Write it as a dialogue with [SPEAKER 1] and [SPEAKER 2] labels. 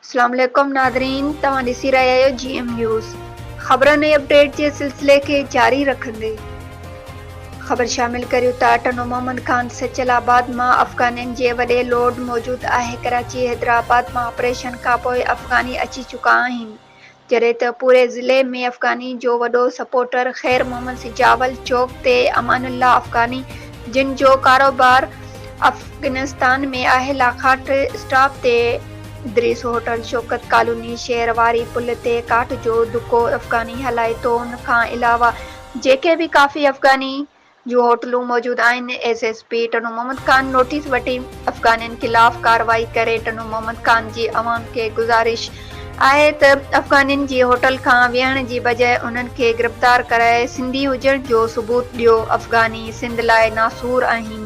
[SPEAKER 1] अस्सलाम वालेकुम नादरीन, तव्हां ॾिसी रहिया आहियो GM न्यूज़। ख़बरनि ऐं अपडेट जे सिलसिले खे जारी रखंदे ख़बर शामिल करियूं त टनो मोहम्मद ख़ान सैयलाबाद मां अफ़गानियुनि जे वॾे लोड मौजूदु आहे। कराची हैदराबाद मां ऑपरेशन खां पोइ अफ़गानी अची चुका आहिनि, जॾहिं त पूरे ज़िले में अफ़गानी जो वॾो सपोर्टर ख़ैर मोहम्मद सिजावल चौक ते अमानुल्लाह अफ़गानी, जिन जो कारोबार अफ़गानिस्तान में आहे, लाखाट स्टॉप ते इद्रिस होटल, शौकत कॉलोनी, शहर वारी पुल ते काठ जो दुको अफ़गानी हलाए थो। उन खां अलावा जेके बि काफ़ी अफ़गानी जूं होटलूं मौजूदु आहिनि, SSP टनो मोहम्मद ख़ान नोटिस वठी अफ़गानियुनि ख़िलाफ़ कार्रवाई करे। टनो मोहम्मद ख़ान जी अवाम खे गुज़ारिश आहे त अफ़गानियुनि जी होटल खां विहण जी बजाए उन्हनि खे गिरफ़्तार कराए सिंधी हुजण जो सबूत ॾियो। अफ़गानी सिंध लाइ नासूर आहिनि।